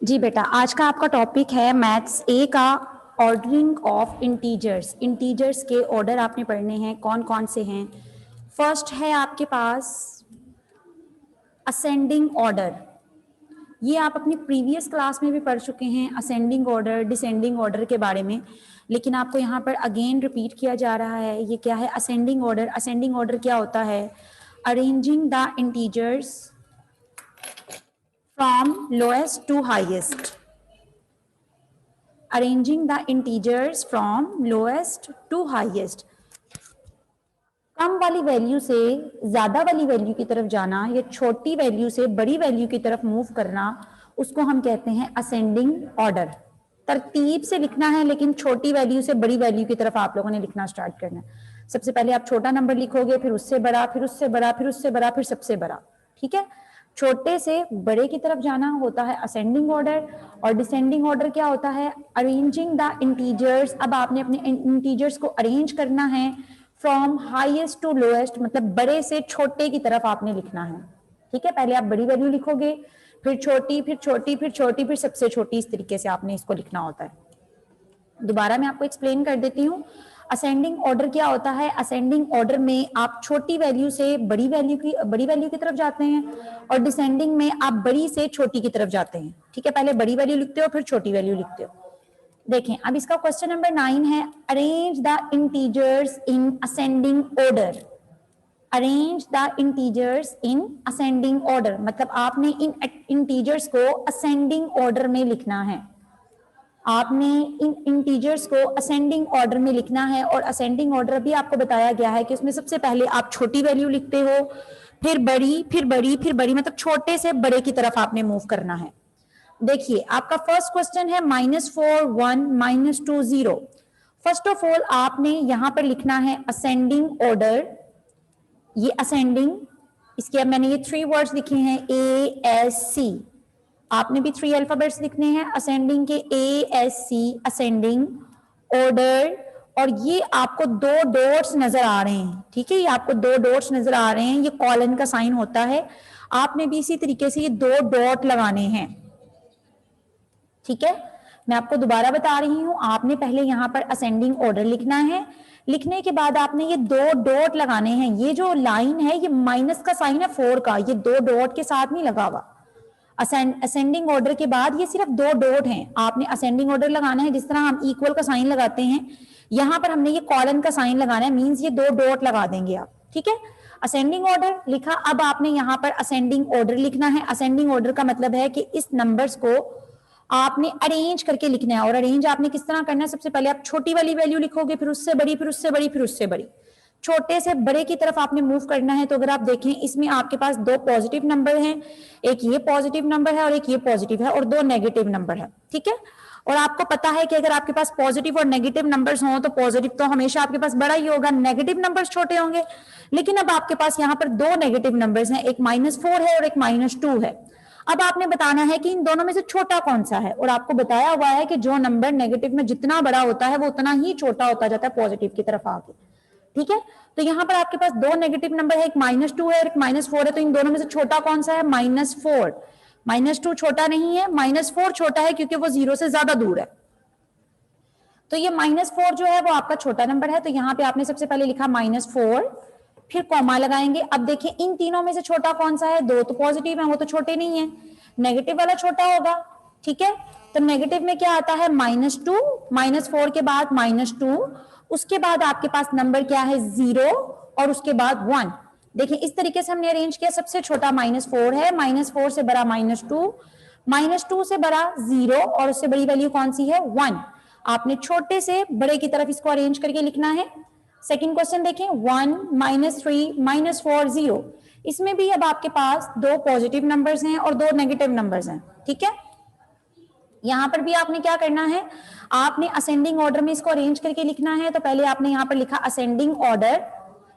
जी बेटा, आज का आपका टॉपिक है मैथ्स ए का ऑर्डरिंग ऑफ इंटीजर्स। इंटीजर्स के ऑर्डर आपने पढ़ने हैं, कौन कौन से हैं। फर्स्ट है आपके पास असेंडिंग ऑर्डर। ये आप अपनी प्रीवियस क्लास में भी पढ़ चुके हैं, असेंडिंग ऑर्डर डिसेंडिंग ऑर्डर के बारे में, लेकिन आपको यहाँ पर अगेन रिपीट किया जा रहा है। ये क्या है? Ascending order. असेंडिंग ऑर्डर क्या होता है? Arranging the integers from lowest to highest. Arranging the integers from lowest to highest. कम वाली वैल्यू से ज्यादा वाली वैल्यू की तरफ जाना या छोटी वैल्यू से बड़ी वैल्यू की तरफ मूव करना, उसको हम कहते हैं असेंडिंग ऑर्डर। तरतीब से लिखना है, लेकिन छोटी वैल्यू से बड़ी वैल्यू की तरफ आप लोगों ने लिखना स्टार्ट करना है। सबसे पहले आप छोटा नंबर लिखोगे, फिर उससे बड़ा, फिर उससे बड़ा, फिर उससे बड़ा, फिर सबसे बड़ा। ठीक है, छोटे से बड़े की तरफ जाना होता है असेंडिंग ऑर्डर, और डिसेंडिंग ऑर्डर क्या होता है? Arranging the integers. अब आपने अपने इंटीजर्स को अरेंज करना है फ्रॉम हाईएस्ट टू लोएस्ट, मतलब बड़े से छोटे की तरफ आपने लिखना है। ठीक है, पहले आप बड़ी वैल्यू लिखोगे, फिर छोटी, फिर छोटी, फिर छोटी, फिर सबसे छोटी। इस तरीके से आपने इसको लिखना होता है। दोबारा मैं आपको एक्सप्लेन कर देती हूँ। असेंडिंग ऑर्डर क्या होता है? असेंडिंग ऑर्डर में आप छोटी वैल्यू से बड़ी वैल्यू की तरफ जाते हैं, और डिसेंडिंग में आप बड़ी से छोटी की तरफ जाते हैं। ठीक है, पहले बड़ी वैल्यू लिखते हो, फिर छोटी वैल्यू लिखते हो। देखें, अब इसका क्वेश्चन नंबर 9 है, arrange the integers in ascending order. Arrange the integers in ascending order, मतलब आपने इन इंटीजर्स को असेंडिंग ऑर्डर में लिखना है। आपने इन इंटीजर्स को असेंडिंग ऑर्डर में लिखना है, और असेंडिंग ऑर्डर भी आपको बताया गया है कि उसमें सबसे पहले आप छोटी वैल्यू लिखते हो, फिर बड़ी, फिर बड़ी, फिर बड़ी, मतलब छोटे से बड़े की तरफ आपने मूव करना है। देखिए, आपका फर्स्ट क्वेश्चन है -4 1 -2 0। फर्स्ट ऑफ ऑल आपने यहां पर लिखना है असेंडिंग ऑर्डर। ये असेंडिंग, इसके अब मैंने ये 3 वर्ड्स लिखे हैं ASC। आपने भी 3 अल्फाबेट्स लिखने हैं असेंडिंग के, ASC, असेंडिंग ऑर्डर। और ये आपको 2 डॉट्स नजर आ रहे हैं। ठीक है, ये आपको 2 डॉट्स नजर आ रहे हैं, ये कॉलन का साइन होता है। आपने भी इसी तरीके से ये 2 डॉट लगाने हैं। ठीक है, मैं आपको दोबारा बता रही हूं, आपने पहले यहां पर असेंडिंग ऑर्डर लिखना है। लिखने के बाद आपने ये 2 डॉट लगाने हैं। ये जो लाइन है, ये माइनस का साइन है 4 का, ये 2 डॉट के साथ नहीं लगा हुआ। असेंडिंग ऑर्डर के बाद ये सिर्फ 2 डॉट हैं। आपने असेंडिंग ऑर्डर लगाना है, जिस तरह हम इक्वल का साइन लगाते हैं, यहां पर हमने ये कॉलन का साइन लगाना है, मींस ये 2 डॉट लगा देंगे आप। ठीक है, असेंडिंग ऑर्डर लिखा। अब आपने यहां पर असेंडिंग ऑर्डर लिखना है। असेंडिंग ऑर्डर का मतलब है कि इस नंबर्स को आपने अरेंज करके लिखना है। और अरेंज आपने किस तरह करना है? सबसे पहले आप छोटी वाली वैल्यू लिखोगे, फिर उससे बड़ी, फिर उससे बड़ी, फिर उससे बड़ी। छोटे से बड़े की तरफ आपने मूव करना है। तो अगर आप देखें, इसमें आपके पास 2 पॉजिटिव नंबर हैं, एक ये पॉजिटिव नंबर है और एक ये पॉजिटिव है, और 2 नेगेटिव नंबर है। ठीक है, और आपको पता है कि अगर आपके पास पॉजिटिव और नेगेटिव नंबर्स हों तो पॉजिटिव तो हमेशा आपके पास बड़ा ही होगा, नेगेटिव नंबर्स छोटे होंगे। लेकिन अब आपके पास यहाँ पर 2 नेगेटिव नंबर्स हैं, एक -4 है और एक -2 है। अब आपने बताना है कि इन दोनों में से छोटा कौन सा है, और आपको बताया हुआ है कि जो नंबर नेगेटिव में जितना बड़ा होता है वो उतना ही छोटा होता जाता है पॉजिटिव की तरफ आके। ठीक है, तो यहां पर आपके पास 2 नेगेटिव नंबर है, एक -2 है और एक -4 है। तो इन दोनों में से छोटा कौन सा है? -4। -2 छोटा नहीं है, -4 छोटा है, क्योंकि वो 0 से ज्यादा दूर है। तो ये -4 जो है वो आपका छोटा नंबर है। तो यहाँ पे आपने सबसे पहले लिखा -4, फिर कॉमा लगाएंगे। अब देखिए, इन तीनों में से छोटा कौन सा है? 2 तो पॉजिटिव है, वो तो छोटे नहीं है, नेगेटिव वाला छोटा होगा। ठीक है, तो नेगेटिव में क्या आता है? -2, -4 के बाद -2, उसके बाद आपके पास नंबर क्या है? 0, और उसके बाद 1। देखिए, इस तरीके से हमने अरेंज किया। सबसे छोटा -4 है, -4 से बड़ा -2, -2 से बड़ा 0, और उससे बड़ी वैल्यू कौन सी है? 1। आपने छोटे से बड़े की तरफ इसको अरेंज करके लिखना है। सेकंड क्वेश्चन देखें, 1 -3 -4 0। इसमें भी अब आपके पास 2 पॉजिटिव नंबर्स हैं और 2 नेगेटिव नंबर्स हैं। ठीक है, यहां पर भी आपने क्या करना है? आपने असेंडिंग ऑर्डर में इसको अरेंज करके लिखना है। तो पहले आपने यहां पर लिखा असेंडिंग ऑर्डर,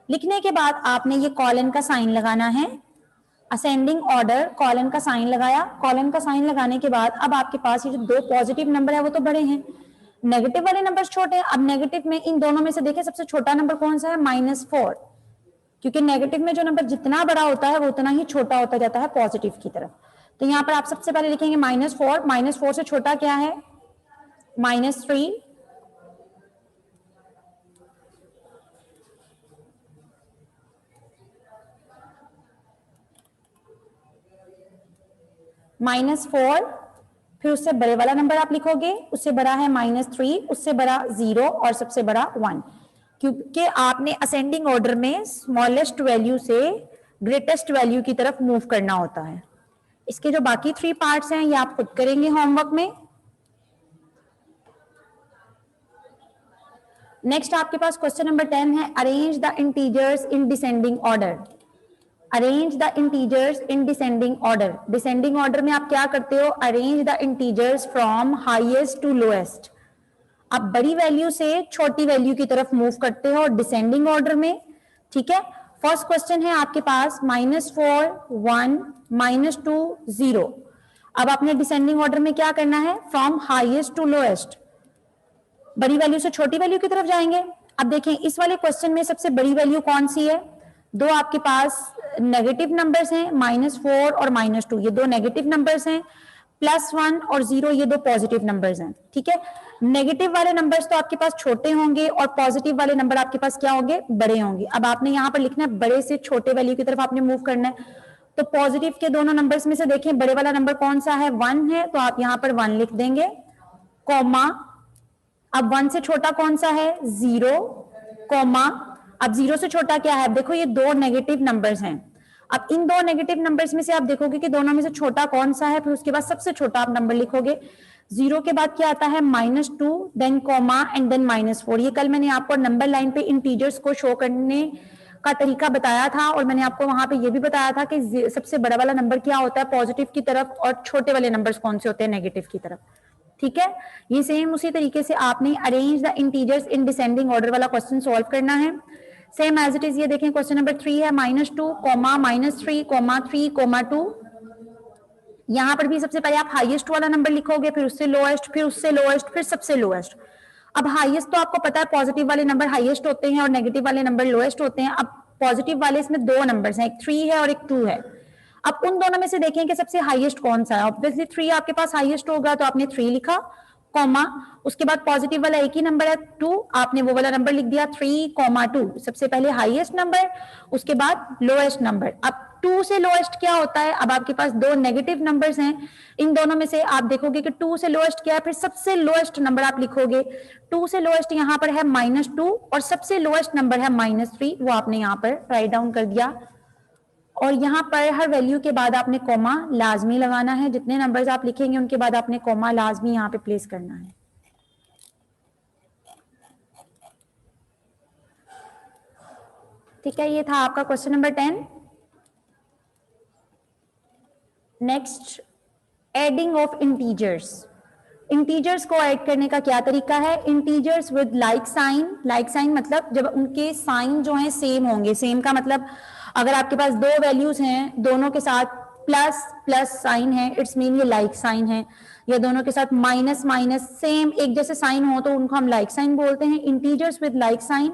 लिखने के बाद आपने ये कॉलन का साइन लगाना है। असेंडिंग ऑर्डर, कॉलन का साइन लगाया। कॉलन का साइन लगाने के बाद अब आपके पास ये जो 2 पॉजिटिव नंबर है वो तो बड़े हैं, नेगेटिव वाले नंबर छोटे हैं। अब नेगेटिव में इन दोनों में से देखें, सबसे छोटा नंबर कौन सा है? -4, क्योंकि नेगेटिव में जो नंबर जितना बड़ा होता है वो उतना ही छोटा होता जाता है पॉजिटिव की तरफ। तो यहाँ पर आप सबसे पहले लिखेंगे -4, -4 से छोटा क्या है -3, -4, फिर उससे बड़े वाला नंबर आप लिखोगे, उससे बड़ा है -3, उससे बड़ा 0 और सबसे बड़ा 1, क्योंकि आपने असेंडिंग ऑर्डर में स्मॉलेस्ट वैल्यू से ग्रेटेस्ट वैल्यू की तरफ मूव करना होता है। इसके जो बाकी 3 पार्ट्स हैं ये आप खुद करेंगे होमवर्क में। नेक्स्ट आपके पास क्वेश्चन नंबर 10 है, arrange the integers in descending order. Arrange the integers in descending order. Descending order में आप क्या करते हो, arrange the integers from highest to lowest. आप बड़ी वैल्यू से छोटी वैल्यू की तरफ मूव करते हो डिसेंडिंग ऑर्डर में, ठीक है। फर्स्ट क्वेश्चन है आपके पास -4, 1, -2, 0। अब आपने डिसेंडिंग ऑर्डर में क्या करना है, फ्रॉम हाईएस्ट टू लोएस्ट, बड़ी वैल्यू से छोटी वैल्यू की तरफ जाएंगे। अब देखें इस वाले क्वेश्चन में सबसे बड़ी वैल्यू कौन सी है, दो आपके पास नेगेटिव नंबर्स हैं, -4 और -2, ये दो नेगेटिव नंबर्स हैं, +1 और 0 ये दो पॉजिटिव नंबर्स हैं, ठीक है। नेगेटिव वाले नंबर्स तो आपके पास छोटे होंगे और पॉजिटिव वाले नंबर आपके पास क्या होंगे, बड़े होंगे। अब आपने यहाँ पर लिखना है बड़े से छोटे वैल्यू की तरफ आपने मूव करना है, तो पॉजिटिव के दोनों नंबर्स में से देखें बड़े वाला नंबर कौन सा है, 1 है, तो आप यहाँ पर 1 लिख देंगे, कॉमा, अब 1 से छोटा कौन सा है, 0, कॉमा, अब 0 से छोटा क्या है, देखो ये दो नेगेटिव नंबर्स हैं। अब इन दो नेगेटिव नंबर्स में से आप देखोगे कि दोनों में से छोटा कौन सा है, फिर उसके बाद सबसे छोटा आप नंबर लिखोगे। 0 के बाद क्या आता है, -2, देन कॉमा एंड देन -4। ये कल मैंने आपको नंबर लाइन पे इंटीजर्स को शो करने का तरीका बताया था और मैंने आपको वहां पे ये भी बताया था कि सबसे बड़ा वाला नंबर क्या होता है पॉजिटिव की तरफ और छोटे वाले नंबर्स कौन से होते हैं नेगेटिव की तरफ, ठीक है। ये सेम उसी तरीके से आपने arrange the integers in descending order वाला क्वेश्चन सॉल्व करना है, सेम एज इट इज। ये देखें क्वेश्चन नंबर 3 है, -2, -3, 3, 2। यहां पर भी सबसे पहले आप हाईएस्ट वाला नंबर लिखोगे, फिर उससे लोएस्ट, फिर उससे लोएस्ट, फिर सबसे लोएस्ट। अब हाईएस्ट तो आपको पता है पॉजिटिव वाले नंबर हाईएस्ट होते हैं और नेगेटिव वाले नंबर लोएस्ट होते हैं। अब पॉजिटिव वाले इसमें दो नंबर्स हैं, एक 3 है और एक 2 है। अब उन दोनों में से देखें कि सबसे हाईएस्ट कौन सा है, ऑब्वियसली 3 आपके पास हाईएस्ट होगा, तो आपने 3 लिखा, कॉमा, उसके बाद पॉजिटिव वाला एक ही नंबर है 2, आपने वो वाला नंबर लिख दिया 3, 2। सबसे पहले हाईएस्ट नंबर, उसके बाद लोएस्ट नंबर। अब 2 से लोएस्ट क्या होता है, अब आपके पास दो नेगेटिव नंबर्स हैं, इन दोनों में से आप देखोगे कि 2 से लोएस्ट क्या है, फिर सबसे लोएस्ट नंबर आप लिखोगे। 2 से लोएस्ट यहाँ पर है -2 और सबसे लोएस्ट नंबर है -3, वो आपने यहाँ पर राइट डाउन कर दिया। और यहाँ पर हर वैल्यू के बाद आपने कॉमा लाजमी लगाना है, जितने नंबर्स आप लिखेंगे उनके बाद आपने कॉमा लाजमी यहाँ पे प्लेस करना है। ठीक है, ये था आपका question number 10। Next, adding of integers. Integers को ऐड करने का क्या तरीका है, integers with like sign. Like sign मतलब जब उनके साइन जो है सेम होंगे, सेम का मतलब अगर आपके पास दो वैल्यूज हैं दोनों के साथ प्लस प्लस साइन है, इट्स मीन ये लाइक साइन है, या दोनों के साथ माइनस माइनस सेम एक जैसे साइन हो तो उनको हम लाइक साइन बोलते हैं। इंटीजर्स विद लाइक साइन,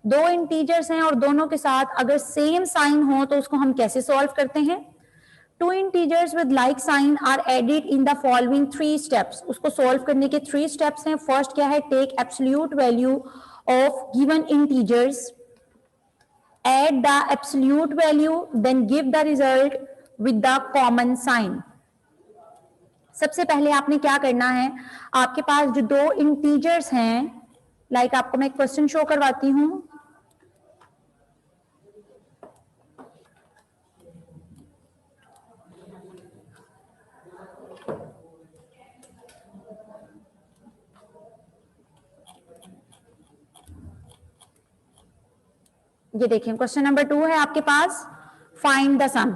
दो इंटीजर्स हैं और दोनों के साथ अगर सेम साइन हो तो उसको हम कैसे सॉल्व करते हैं, two integers with like sign are added in the following 3 steps. उसको सॉल्व करने के 3 स्टेप्स हैं। फर्स्ट क्या है, take absolute value of given integers, add the absolute value, then give the result with the common sign। सबसे पहले आपने क्या करना है, आपके पास जो दो इंटीजर्स हैं, लाइक आपको मैं क्वेश्चन शो करवाती हूं। ये देखें क्वेश्चन नंबर 2 है आपके पास, फाइंड द सम।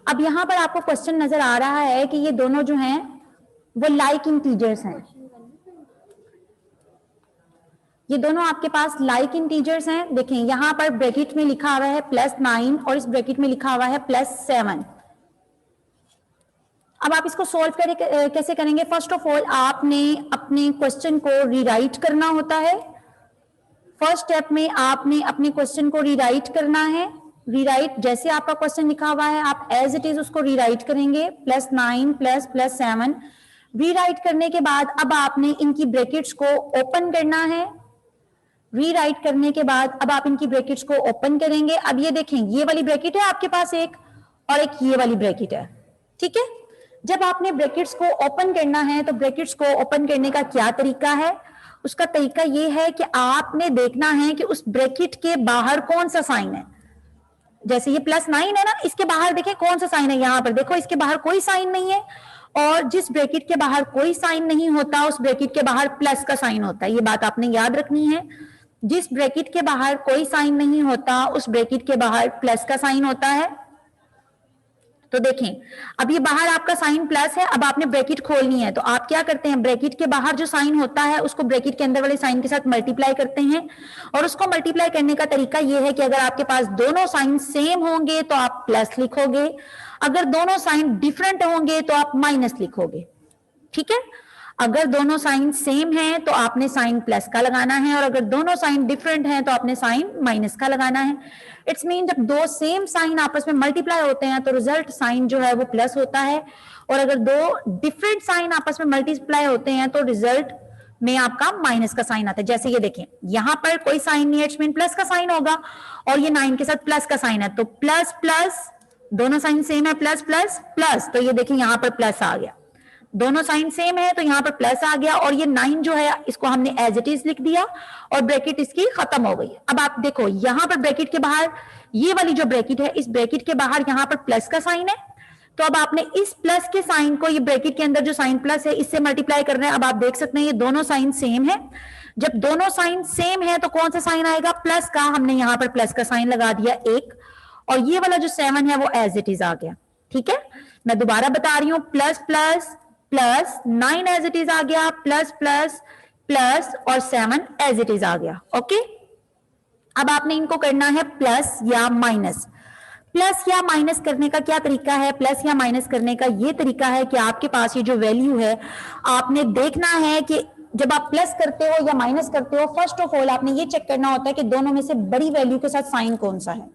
अब यहां पर आपको क्वेश्चन नजर आ रहा है कि ये दोनों जो हैं वो लाइक इंटीजर्स हैं, ये दोनों आपके पास लाइक इंटीजर्स हैं। देखें यहां पर ब्रैकेट में लिखा हुआ है +9 और इस ब्रैकेट में लिखा हुआ है +7। अब आप इसको सॉल्व कैसे करेंगे, फर्स्ट ऑफ ऑल आपने अपने क्वेश्चन को रीराइट करना होता है। फर्स्ट स्टेप में आपने अपने क्वेश्चन को रीराइट करना है, रीराइट, जैसे आपका क्वेश्चन लिखा हुआ है आप एज इट इज उसको रीराइट करेंगे, +9 प्लस 7। रीराइट करने के बाद अब आपने इनकी ब्रैकेट्स को ओपन करना है। रीराइट करने के बाद अब आप इनकी ब्रैकेट्स को ओपन करेंगे। अब ये देखें, ये वाली ब्रैकेट है आपके पास एक, और एक ये वाली ब्रैकेट है, ठीक है। जब आपने ब्रैकेट्स को ओपन करना है तो ब्रैकेट्स को ओपन करने का क्या तरीका है? उसका तरीका ये है कि आपने देखना है कि उस ब्रैकेट के बाहर कौन सा साइन है। जैसे ये +9 है ना, इसके बाहर देखें कौन सा साइन है। यहां पर देखो इसके बाहर कोई साइन नहीं है, और जिस ब्रैकेट के बाहर कोई साइन नहीं होता उस ब्रैकेट के बाहर प्लस का साइन होता है। ये बात आपने याद रखनी है। जिस ब्रैकेट के बाहर कोई साइन नहीं होता उस ब्रैकेट के बाहर प्लस का साइन होता है। तो देखें, अब ये बाहर आपका साइन प्लस है, अब आपने ब्रैकेट खोलनी है तो आप क्या करते हैं, ब्रैकेट के बाहर जो साइन होता है उसको ब्रैकेट के अंदर वाले साइन के साथ मल्टीप्लाई करते हैं। और उसको मल्टीप्लाई करने का तरीका ये है कि अगर आपके पास दोनों साइन सेम होंगे तो आप प्लस लिखोगे, अगर दोनों साइन डिफरेंट होंगे तो आप माइनस लिखोगे, ठीक है। अगर दोनों साइन सेम हैं तो आपने साइन प्लस का लगाना है, और अगर दोनों साइन डिफरेंट हैं तो आपने साइन माइनस का लगाना है। इट्स मीन जब दो सेम साइन आपस में मल्टीप्लाई होते हैं तो रिजल्ट साइन जो है वो प्लस होता है, और अगर दो डिफरेंट साइन आपस में मल्टीप्लाई होते हैं तो रिजल्ट में आपका माइनस का साइन आता है। जैसे ये देखें, यहां पर कोई साइन नहीं है, इट्स मीन प्लस का साइन होगा, और ये 9 के साथ प्लस का साइन है, तो प्लस प्लस, दोनों साइन सेम है, प्लस प्लस प्लस, तो ये देखें यहां पर प्लस आ गया। दोनों साइन सेम है तो यहां पर प्लस आ गया, और ये 9 जो है इसको हमने एज इट इज लिख दिया, और ब्रैकेट इसकी खत्म हो गई। अब आप देखो यहां पर ब्रैकेट के बाहर, ये वाली जो ब्रैकेट है इस ब्रैकेट के बाहर यहां पर प्लस का साइन है, तो अब आपने इस प्लस के साइन को, ये ब्रैकेट के अंदर जो साइन प्लस है इससे मल्टीप्लाई कर रहे हैं। अब आप देख सकते हैं ये दोनों साइन सेम है। जब दोनों साइन सेम है तो कौन सा साइन आएगा, प्लस का। हमने यहां पर प्लस का साइन लगा दिया एक, और ये वाला जो 7 है वो एज इट इज आ गया, ठीक है। मैं दोबारा बता रही हूं, plus plus plus 9 as it is आ गया, प्लस प्लस प्लस और 7 एज इट इज आ गया, ओके। अब आपने इनको करना है प्लस या माइनस। प्लस या माइनस करने का क्या तरीका है? प्लस या माइनस करने का ये तरीका है कि आपके पास ये जो वैल्यू है आपने देखना है कि जब आप प्लस करते हो या माइनस करते हो, फर्स्ट ऑफ ऑल आपने ये चेक करना होता है कि दोनों में से बड़ी वैल्यू के साथ साइन कौन सा है,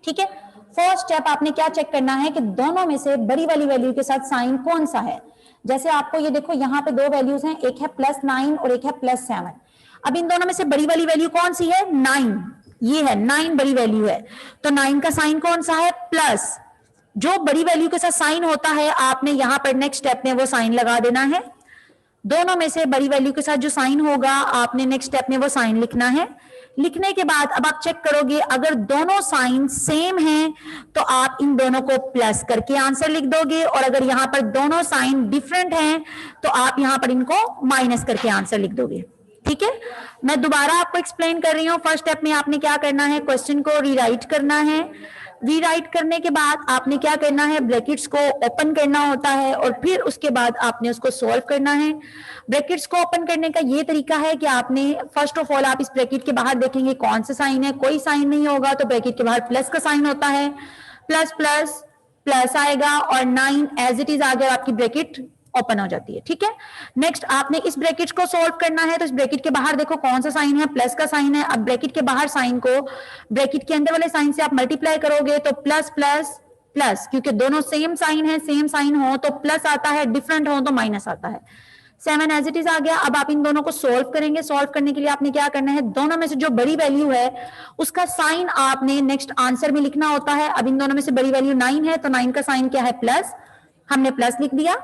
ठीक है। फर्स्ट स्टेप आपने क्या चेक करना है कि दोनों में से बड़ी वाली वैल्यू के साथ साइन कौन सा है। जैसे आपको ये देखो यहाँ पे दो वैल्यूज हैं, एक है +9 और एक है +7। अब इन दोनों में से बड़ी वाली वैल्यू कौन सी है? 9। ये है 9 बड़ी वैल्यू है, तो 9 का साइन कौन सा है? प्लस। जो बड़ी वैल्यू के साथ साइन होता है आपने यहां पर नेक्स्ट स्टेप में वो साइन लगा देना है। दोनों में से बड़ी वैल्यू के साथ जो साइन होगा आपने नेक्स्ट स्टेप में वो साइन लिखना है। लिखने के बाद अब आप चेक करोगे, अगर दोनों साइन सेम हैं तो आप इन दोनों को प्लस करके आंसर लिख दोगे, और अगर यहां पर दोनों साइन डिफरेंट हैं तो आप यहां पर इनको माइनस करके आंसर लिख दोगे, ठीक है। मैं दोबारा आपको एक्सप्लेन कर रही हूं। फर्स्ट स्टेप में आपने क्या करना है, क्वेश्चन को रीराइट करना है। रीराइट करने के बाद आपने क्या करना है, ब्रैकेट्स को ओपन करना होता है, और फिर उसके बाद आपने उसको सॉल्व करना है। ब्रैकेट्स को ओपन करने का ये तरीका है कि आपने फर्स्ट ऑफ ऑल आप इस ब्रैकेट के बाहर देखेंगे कौन सा साइन है। कोई साइन नहीं होगा तो ब्रैकेट के बाहर प्लस का साइन होता है, प्लस प्लस प्लस आएगा, और 9 एज इट इज आ गया, आपकी ब्रैकेट ओपन हो जाती है, ठीक है। नेक्स्ट आपने इस ब्रैकेट को सॉल्व करना है, तो इस ब्रैकेट के बाहर देखो कौन सा साइन है, प्लस का साइन है। अब ब्रैकेट के बाहर साइन को ब्रैकेट के अंदर वाले साइन से आप मल्टीप्लाई करोगे तो प्लस प्लस प्लस, क्योंकि दोनों सेम साइन है, सेम साइन हो तो प्लस आता है, डिफरेंट हो तो माइनस आता है। 7 एज इट इज आ गया। अब आप इन दोनों को सोल्व करेंगे। सोल्व करने के लिए आपने क्या करना है, दोनों में से जो बड़ी वैल्यू है उसका साइन आपने नेक्स्ट आंसर में लिखना होता है। अब इन दोनों में से बड़ी वैल्यू 9 है, तो 9 का साइन क्या है, प्लस। हमने प्लस लिख दिया।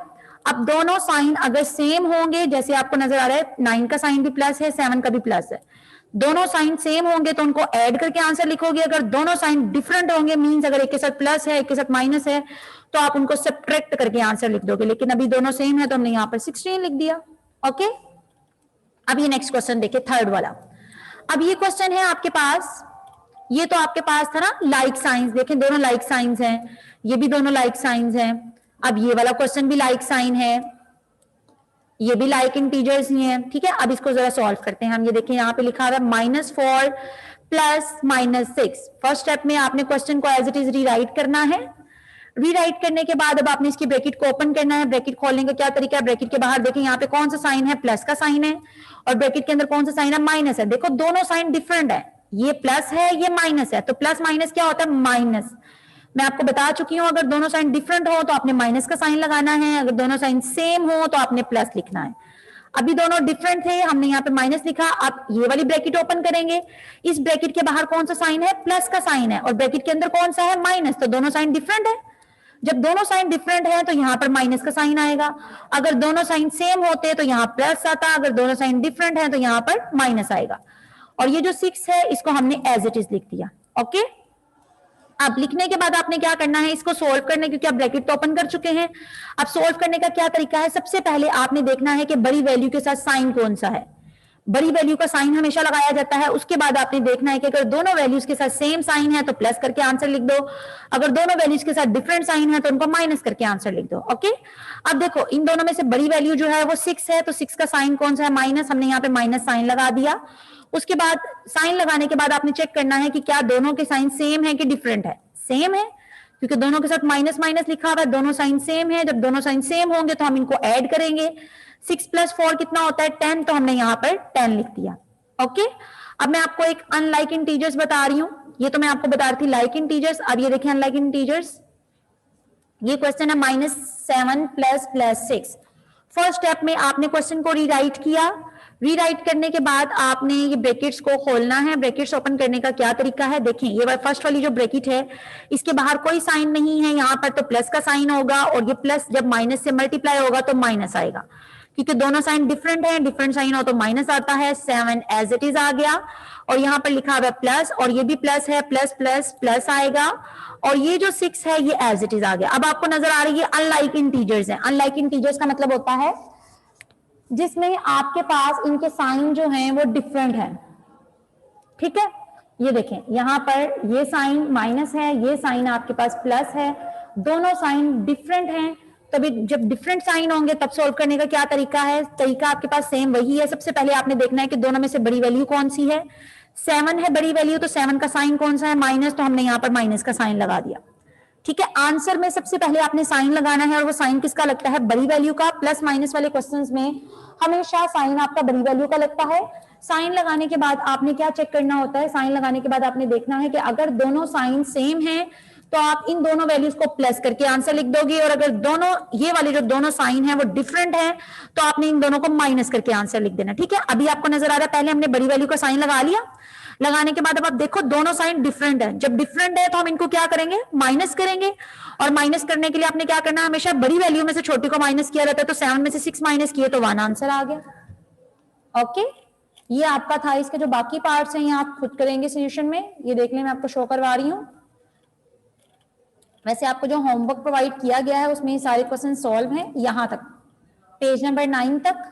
अब दोनों साइन अगर सेम होंगे, जैसे आपको नजर आ रहा है 9 का साइन भी प्लस है, 7 का भी प्लस है, दोनों साइन सेम होंगे तो उनको ऐड करके आंसर लिखोगे। अगर दोनों साइन डिफरेंट होंगे, मींस अगर एक के साथ प्लस है एक के साथ माइनस है, तो आप उनको सब्ट्रैक्ट करके आंसर लिख दोगे। लेकिन अभी दोनों सेम है तो हमने यहाँ पर 16 लिख दिया, ओके। अब ये नेक्स्ट क्वेश्चन देखिए, थर्ड वाला। अब ये क्वेश्चन है आपके पास, ये तो आपके पास था ना लाइक साइंस, देखें दोनों लाइक साइंस हैं, ये भी दोनों लाइक साइंस हैं। अब ये वाला क्वेश्चन भी लाइक साइन है, ये भी लाइक इंटीजर्स ही हैं, ठीक है। अब इसको जरा सॉल्व करते हैं हम। ये देखिए यहाँ पे लिखा हुआ है -4 प्लस -6। फर्स्ट स्टेप में आपने क्वेश्चन को एज इट इज रीराइट करना है। रीराइट करने के बाद अब आपने इसकी ब्रैकेट को ओपन करना है। ब्रैकेट खोलने का क्या तरीका है, ब्रैकेट के बाहर देखें यहाँ पे कौन सा साइन है, प्लस का साइन है, और ब्रैकेट के अंदर कौन सा साइन है, माइनस है। देखो दोनों साइन डिफरेंट है, ये प्लस है, ये माइनस है, तो प्लस माइनस क्या होता है? माइनस। मैं आपको बता चुकी हूं, अगर दोनों साइन डिफरेंट हो तो आपने माइनस का साइन लगाना है, अगर दोनों साइन सेम हो तो आपने प्लस लिखना है। अभी दोनों डिफरेंट थे, हमने यहाँ पे माइनस लिखा। आप ये वाली ब्रैकेट ओपन करेंगे, इस ब्रैकेट के बाहर कौन सा साइन है? प्लस का साइन है, और ब्रैकेट के अंदर कौन सा है? माइनस। तो दोनों साइन डिफरेंट है। जब दोनों साइन डिफरेंट है तो यहाँ पर माइनस का साइन आएगा। अगर दोनों साइन सेम होते तो यहाँ प्लस आता, अगर दोनों साइन डिफरेंट है तो यहाँ पर माइनस आएगा। और ये जो 6 है इसको हमने एज इट इज लिख दिया। ओके, अब लिखने के बाद आपने क्या करना है? इसको सोल्व करने, क्योंकि आप ब्रैकेट तो ओपन कर चुके हैं। अब सोल्व करने का क्या तरीका है? सबसे पहले आपने देखना है कि बड़ी वैल्यू के साथ साइन कौन सा है। बड़ी वैल्यू का साइन हमेशा लगाया जाता है। उसके बाद आपने देखना है कि अगर दोनों वैल्यूज के साथ सेम साइन है तो प्लस करके आंसर लिख दो, अगर दोनों वैल्यूज के साथ डिफरेंट साइन है तो उनको माइनस करके आंसर लिख दो। ओके, अब देखो इन दोनों में से बड़ी वैल्यू जो है वो 6 है, तो 6 का साइन कौन सा है? माइनस। हमने यहाँ पे माइनस साइन लगा दिया। उसके बाद साइन लगाने के बाद आपने चेक करना है कि क्या दोनों के साइन सेम है कि डिफरेंट है। सेम है, क्योंकि दोनों के साथ माइनस माइनस लिखा हुआ है, दोनों साइन सेम है। जब दोनों साइन सेम होंगे तो हम इनको ऐड करेंगे। 6 + 4 कितना होता है? 10, तो हमने यहाँ पर 10 लिख दिया। ओके, अब मैं आपको एक अनलाइक इंटीजर्स बता रही हूं। ये तो मैं आपको बता रही थी लाइक इंटीजर्स, अब ये देखिए अनलाइक इंटीजर्स। ये क्वेश्चन है -7 + 6। फर्स्ट स्टेप में आपने क्वेश्चन को रीराइट किया। रीराइट करने के बाद आपने ये ब्रैकेट्स को खोलना है। ब्रैकेट्स ओपन करने का क्या तरीका है? देखें, ये फर्स्ट वाली जो ब्रैकेट है इसके बाहर कोई साइन नहीं है, यहाँ पर तो प्लस का साइन होगा, और ये प्लस जब माइनस से मल्टीप्लाई होगा तो माइनस आएगा, क्योंकि दोनों साइन डिफरेंट है। डिफरेंट साइन हो तो माइनस आता है। 7 एज इट इज आ गया, और यहाँ पर लिखा हुआ है प्लस, और ये भी प्लस है, प्लस प्लस प्लस आएगा, और ये जो 6 है ये एज इट इज आ गया। अब आपको नजर आ रही है अनलाइक इंटीजर्स है। अनलाइक इंटीजर्स का मतलब होता है जिसमें आपके पास इनके साइन जो हैं वो डिफरेंट है। ठीक है, ये देखें यहां पर ये साइन माइनस है, ये साइन आपके पास प्लस है, दोनों साइन डिफरेंट हैं। तभी जब डिफरेंट साइन होंगे तब सोल्व करने का क्या तरीका है? तरीका आपके पास सेम वही है। सबसे पहले आपने देखना है कि दोनों में से बड़ी वैल्यू कौन सी है। 7 है बड़ी वैल्यू, तो 7 का साइन कौन सा है? माइनस, तो हमने यहाँ पर माइनस का साइन लगा दिया। ठीक है, आंसर में सबसे पहले आपने साइन लगाना है, और वो साइन किसका लगता है? बड़ी वैल्यू का। प्लस माइनस वाले क्वेश्चंस में हमेशा साइन आपका बड़ी वैल्यू का लगता है। साइन लगाने के बाद आपने क्या चेक करना होता है? साइन लगाने के बाद आपने देखना है कि अगर दोनों साइन सेम हैं तो आप इन दोनों वैल्यूज को प्लस करके आंसर लिख दोगे, और अगर दोनों ये वाले जो दोनों साइन है वो डिफरेंट है तो आपने इन दोनों को माइनस करके आंसर लिख देना। ठीक है, अभी आपको नजर आ रहा है, पहले हमने बड़ी वैल्यू का साइन लगा लिया। लगाने के बाद अब आप देखो दोनों साइन डिफरेंट है। जब डिफरेंट है तो हम इनको क्या करेंगे? माइनस करेंगे, और माइनस करने के लिए आपने क्या करना है? हमेशा बड़ी वैल्यू में से छोटी को माइनस किया जाता है, तो 7 में से 6 माइनस किए तो 1 आंसर आ गया। ओके, ये आपका था। इसके जो बाकी पार्ट्स हैं ये आप खुद करेंगे सोल्यूशन में। ये देख लें, मैं आपको शो करवा रही हूँ। वैसे आपको जो होमवर्क प्रोवाइड किया गया है उसमें सारे क्वेश्चन सॉल्व हैं यहां तक, पेज नंबर 9 तक।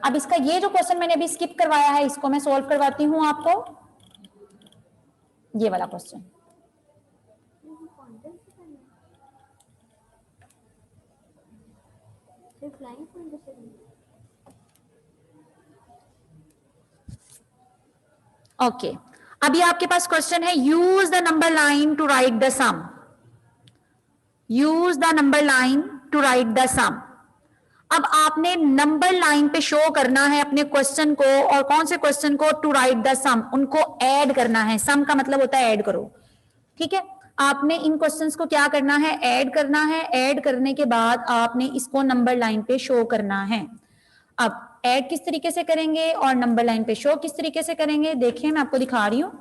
अब इसका ये जो क्वेश्चन मैंने अभी स्किप करवाया है इसको मैं सॉल्व करवाती हूं आपको। ये वाला क्वेश्चन ओके। अभी आपके पास क्वेश्चन है, use the number line to write the sum. Use the number line to write the sum. अब आपने नंबर लाइन पे शो करना है अपने क्वेश्चन को, और कौन से क्वेश्चन को? टू राइट द सम, उनको ऐड करना है। सम का मतलब होता है ऐड करो। ठीक है, आपने इन क्वेश्चंस को क्या करना है? ऐड करना है। ऐड करने के बाद आपने इसको नंबर लाइन पे शो करना है। अब ऐड किस तरीके से करेंगे और नंबर लाइन पे शो किस तरीके से करेंगे, देखिए मैं आपको दिखा रही हूं।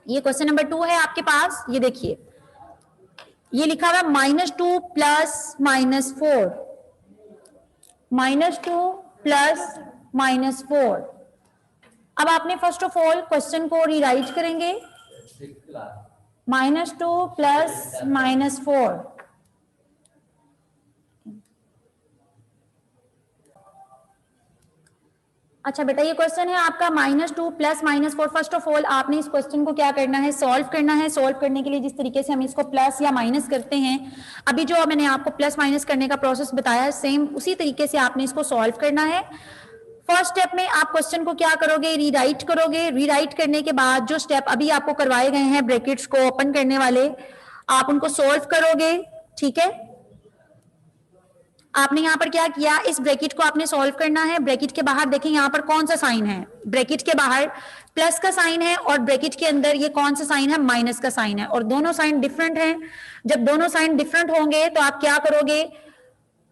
ये क्वेश्चन नंबर 2 है आपके पास। ये देखिए, ये लिखा हुआ -2 + -4, -2 + -4। अब आपने फर्स्ट ऑफ ऑल क्वेश्चन को रीराइट करेंगे। -2 + -4। अच्छा बेटा, ये क्वेश्चन है आपका -2 + -4। फर्स्ट ऑफ ऑल आपने इस क्वेश्चन को क्या करना है? सॉल्व करना है। सॉल्व करने के लिए जिस तरीके से हम इसको प्लस या माइनस करते हैं, अभी जो मैंने आपको प्लस माइनस करने का प्रोसेस बताया है, सेम उसी तरीके से आपने इसको सॉल्व करना है। फर्स्ट स्टेप में आप क्वेश्चन को क्या करोगे? रीराइट करोगे। रीराइट करने के बाद जो स्टेप अभी आपको करवाए गए हैं ब्रैकेट्स को ओपन करने वाले, आप उनको सॉल्व करोगे। ठीक है, आपने यहाँ पर क्या किया, इस ब्रैकेट को आपने सॉल्व करना है। ब्रैकेट के बाहर देखें यहाँ पर कौन सा साइन है, ब्रैकेट के बाहर प्लस का साइन है और ब्रैकेट के अंदर ये कौन सा साइन है, माइनस का साइन है, और दोनों साइन डिफरेंट हैं। जब दोनों साइन डिफरेंट होंगे तो आप क्या करोगे,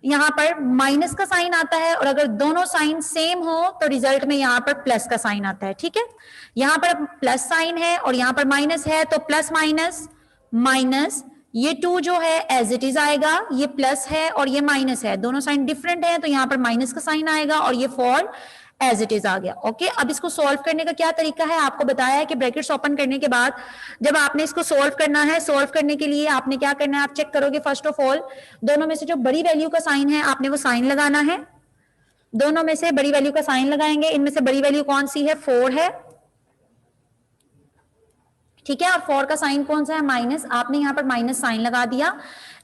यहाँ पर माइनस का साइन आता है, और अगर दोनों साइन सेम हो तो रिजल्ट में यहाँ पर प्लस का साइन आता है। ठीक है, यहाँ पर प्लस साइन है और यहाँ पर माइनस है, तो प्लस माइनस माइनस, ये 2 जो है एज इट इज आएगा, ये प्लस है और ये माइनस है, दोनों साइन डिफरेंट है तो यहाँ पर माइनस का साइन आएगा, और ये 4 एज इट इज आ गया। ओके, अब इसको सॉल्व करने का क्या तरीका है, आपको बताया है कि ब्रैकेट्स ओपन करने के बाद जब आपने इसको सॉल्व करना है, सॉल्व करने के लिए आपने क्या करना है, आप चेक करोगे फर्स्ट ऑफ ऑल दोनों में से जो बड़ी वैल्यू का साइन है आपने वो साइन लगाना है। दोनों में से बड़ी वैल्यू का साइन लगाएंगे, इनमें से बड़ी वैल्यू कौन सी है, 4 है। ठीक है, और 4 का साइन कौन सा है, माइनस। आपने यहाँ पर माइनस साइन लगा दिया।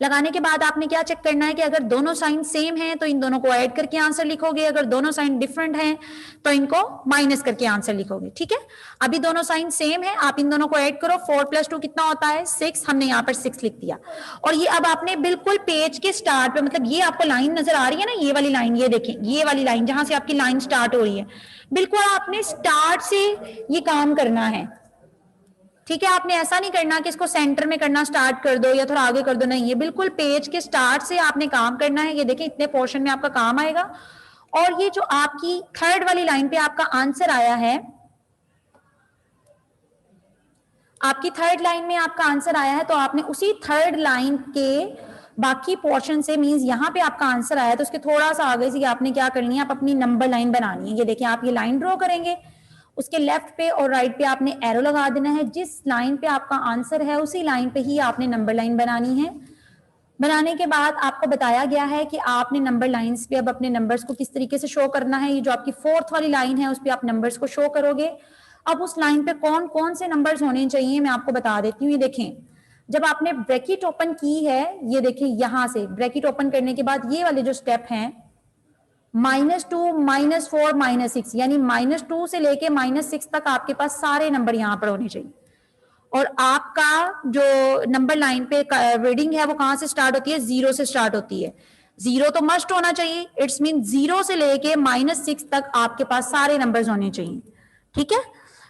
लगाने के बाद आपने क्या चेक करना है कि अगर दोनों साइन सेम हैं तो इन दोनों को ऐड करके आंसर लिखोगे, अगर दोनों साइन डिफरेंट हैं तो इनको माइनस करके आंसर लिखोगे। ठीक है, अभी दोनों साइन सेम है, आप इन दोनों को ऐड करो, 4 + 2 कितना होता है, 6। हमने यहाँ पर 6 लिख दिया। और ये अब आपने बिल्कुल पेज के स्टार्ट पे, मतलब ये आपको लाइन नजर आ रही है ना, ये वाली लाइन, ये देखें ये वाली लाइन जहां से आपकी लाइन स्टार्ट हो रही है, बिल्कुल आपने स्टार्ट से ये काम करना है। ठीक है, आपने ऐसा नहीं करना कि इसको सेंटर में करना स्टार्ट कर दो या थोड़ा आगे कर दो, नहीं, ये बिल्कुल पेज के स्टार्ट से आपने काम करना है। ये देखिए इतने पोर्शन में आपका काम आएगा। और ये जो आपकी थर्ड वाली लाइन पे आपका आंसर आया है, आपकी थर्ड लाइन में आपका आंसर आया है, तो आपने उसी थर्ड लाइन के बाकी पोर्शन से, मींस यहाँ पे आपका आंसर आया है तो उसके थोड़ा सा आगे से आपने क्या करनी है, आप अपनी नंबर लाइन बनानी है। ये देखिए आप ये लाइन ड्रॉ करेंगे, उसके लेफ्ट पे और राइट पे आपने एरो लगा देना है। जिस लाइन पे आपका आंसर है उसी लाइन पे ही आपने नंबर लाइन बनानी है। बनाने के बाद आपको बताया गया है कि आपने नंबर लाइंस पे अब अपने नंबर्स को किस तरीके से शो करना है। ये जो आपकी 4th वाली लाइन है उस पे आप नंबर्स को शो करोगे। अब उस लाइन पे कौन कौन से नंबर्स होने चाहिए मैं आपको बता देती हूँ। ये देखें, जब आपने ब्रैकेट ओपन की है, ये देखें यहां से ब्रैकेट ओपन करने के बाद ये वाले जो स्टेप हैं, -2, -4, -6, यानी -2 से लेके -6 तक आपके पास सारे नंबर यहां पर होने चाहिए। और आपका जो नंबर लाइन पे रीडिंग है वो कहां से स्टार्ट होती है, 0 से स्टार्ट होती है। 0 तो मस्ट होना चाहिए, इट्स मीन 0 से लेके -6 तक आपके पास सारे नंबर्स होने चाहिए। ठीक है,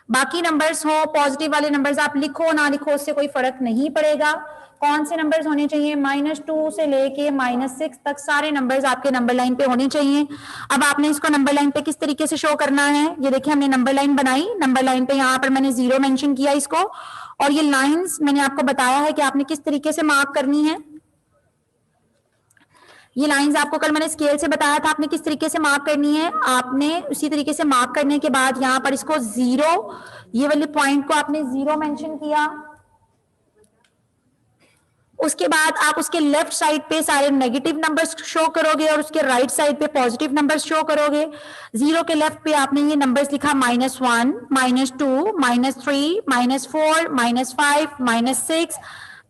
बाकी नंबर्स हो, पॉजिटिव वाले नंबर्स आप लिखो ना लिखो उससे कोई फर्क नहीं पड़ेगा। कौन से नंबर्स होने चाहिए, -2 से लेके -6 तक सारे नंबर्स आपके नंबर लाइन पे होने चाहिए। अब आपने इसको नंबर लाइन पे किस तरीके से शो करना है, ये देखिए हमने नंबर लाइन बनाई। नंबर लाइन पे यहाँ पर मैंने 0 मेंशन किया इसको, और ये लाइंस मैंने आपको बताया है कि आपने किस तरीके से मार्क करनी है। ये लाइंस आपको कल मैंने स्केल से बताया था आपने किस तरीके से मार्क करनी है। आपने उसी तरीके से मार्क करने के बाद यहाँ पर इसको 0, ये वाले पॉइंट को आपने 0 मेंशन किया। उसके बाद आप उसके लेफ्ट साइड पे सारे नेगेटिव नंबर्स शो करोगे और उसके राइट साइड पे पॉजिटिव नंबर्स शो करोगे। 0 के लेफ्ट पे आपने ये नंबर्स लिखा -1, -2, -3, -4, -5, -6,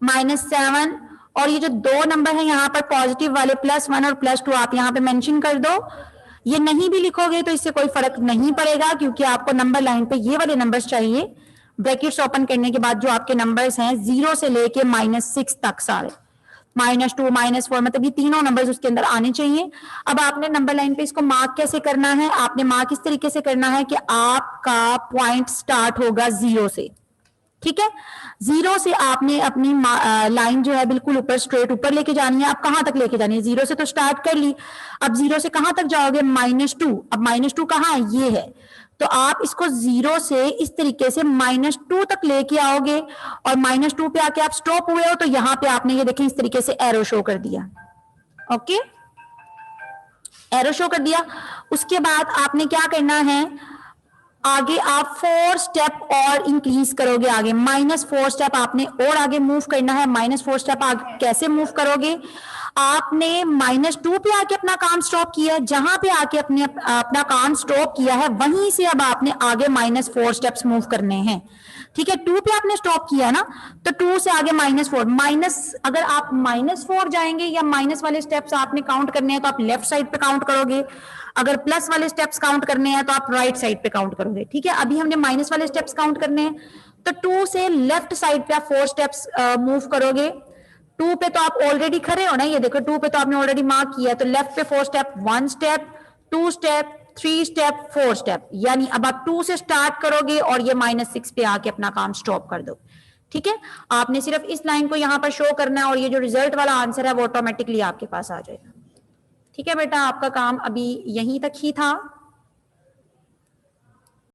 -7, और ये जो 2 नंबर है यहाँ पर पॉजिटिव वाले +1 और +2 आप यहाँ पे मेंशन कर दो। ये नहीं भी लिखोगे तो इससे कोई फर्क नहीं पड़ेगा, क्योंकि आपको नंबर लाइन पे ये वाले नंबर्स चाहिए। ब्रैकेट्स ओपन करने के बाद जो आपके नंबर्स हैं 0 से लेके -6 तक सारे, -2, -4, मतलब ये तीनों नंबर्स उसके अंदर आने चाहिए। अब आपने नंबर लाइन पे इसको मार्क कैसे करना है, आपने मार्क इस तरीके से करना है कि आपका पॉइंट स्टार्ट होगा 0 से। ठीक है, 0 से आपने अपनी लाइन जो है बिल्कुल ऊपर स्ट्रेट ऊपर लेके जानी है। आप कहां तक लेके जानी है, 0 से तो स्टार्ट कर ली, अब 0 से कहां तक जाओगे, -2। अब -2 कहां है, ये है, तो आप इसको 0 से इस तरीके से -2 तक लेके आओगे, और -2 पे आके आप स्टॉप हुए हो तो यहां पे आपने ये देखें इस तरीके से एरो शो कर दिया। ओके, एरो शो कर दिया। उसके बाद आपने क्या करना है, आगे आप 4 स्टेप और इंक्रीज करोगे। आगे -4 स्टेप आपने और आगे मूव करना है। -4 स्टेप आगे कैसे मूव करोगे, आपने -2 पे आके अपना काम स्टॉप किया, जहां पे आके अपना काम स्टॉप किया है वहीं से अब आपने आगे -4 स्टेप्स मूव करने हैं। ठीक है, 2 पे आपने स्टॉप किया ना, तो 2 से आगे -4, अगर आप -4 जाएंगे या माइनस वाले स्टेप्स आपने काउंट करने हैं तो आप लेफ्ट साइड पे काउंट करोगे, अगर प्लस वाले स्टेप्स काउंट करने हैं तो आप राइट साइड पे काउंट करोगे। ठीक है, अभी हमने माइनस वाले स्टेप्स काउंट करने हैं, तो 2 से लेफ्ट साइड पे आप 4 स्टेप्स मूव करोगे। 2 पे तो आप ऑलरेडी खड़े हो ना, ये देखो 2 पे तो आपने ऑलरेडी मार्क किया, तो लेफ्ट पे 4 step, 1 step, 2 step, 3 step, 4 step, यानी अब आप 2 से स्टार्ट करोगे और ये -6 पे आके अपना काम स्टॉप कर दो। ठीक है, आपने सिर्फ इस लाइन को यहां पर शो करना है और ये जो रिजल्ट वाला आंसर है वो ऑटोमेटिकली आपके पास आ जाएगा। ठीक है बेटा, आपका काम अभी यहीं तक ही था।